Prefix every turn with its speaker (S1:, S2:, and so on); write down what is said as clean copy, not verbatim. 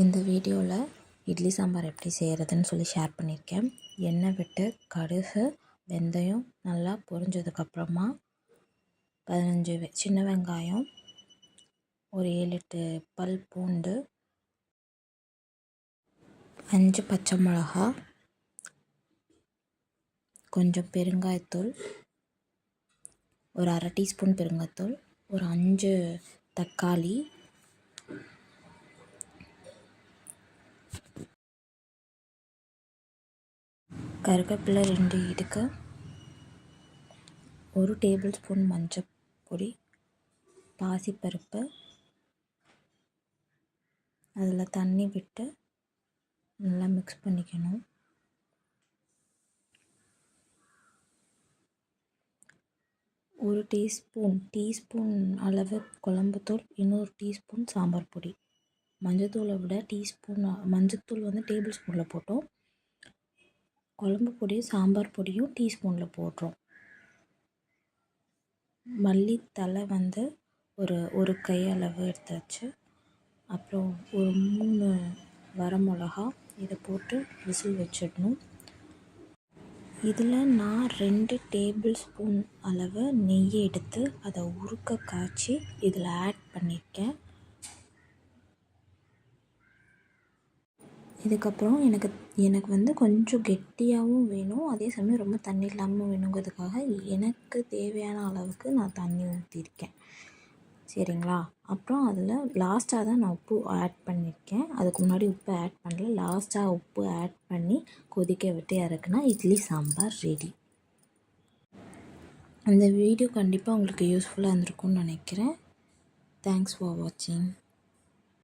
S1: இந்த வீடியோவில் இட்லி சாம்பார் எப்படி செய்கிறதுன்னு சொல்லி ஷேர் பண்ணியிருக்கேன். எண்ணெய் விட்டு கடுகு வெந்தயம் நல்லா பொரிஞ்சதுக்கப்புறமா 15 சின்ன வெங்காயம், ஒரு 7-8 பல் பூண்டு, 5 பச்சை மிளகா, கொஞ்சம் பெருங்காயத்தூள், ஒரு அரை டீஸ்பூன் பெருங்காயத்தூள், ஒரு 5 தக்காளி, கருவேப்பிலை 2 இடுக்கு, 1 டேபிள் ஸ்பூன் மஞ்சள் பொடி, பாசிப்பருப்பு, அதில் தண்ணி விட்டு நல்லா மிக்ஸ் பண்ணிக்கணும். ஒரு டீஸ்பூன் அளவு குழம்புத்தூள், இன்னொரு டீஸ்பூன் சாம்பார் பொடி. மஞ்சத்தூளை விட மஞ்சத்தூள் டேபிள் ஸ்பூனில் போட்டோம். குழம்பு பொடியும் சாம்பார் பொடியும் டீஸ்பூனில் போடுறோம். மல்லித்தலை ஒரு கை அளவு எடுத்தாச்சு. அப்புறம் ஒரு 3 வரமிளகா, இதை போட்டு விசில் வச்சிடணும். இதில் நான் 2 டேபிள் ஸ்பூன் அளவு நெய் எடுத்து அதை உருக்க காய்ச்சி இதில் ஆட் பண்ணியிருக்கேன். இதுக்கப்புறம் எனக்கு கொஞ்சம் கெட்டியாகவும் வேணும், அதே சமயம் ரொம்ப தண்ணி இல்லாமல் வேணுங்கிறதுக்காக எனக்கு தேவையான அளவுக்கு நான் தண்ணி ஊற்றிருக்கேன். சரிங்களா? அப்புறம் அதில் லாஸ்ட்டாக தான் நான் உப்பு ஆட் பண்ணியிருக்கேன். அதுக்கு முன்னாடி உப்பு ஆட் பண்ணல. லாஸ்ட்டாக உப்பு ஆட் பண்ணி கொதிக்க விட்டு இறக்குனா இட்லி சாம்பார் ரெடி. இந்த வீடியோ கண்டிப்பாக உங்களுக்கு யூஸ்ஃபுல்லாக இருந்திருக்கும்னு நினைக்கிறேன். தேங்க்ஸ் ஃபார் வாட்சிங்.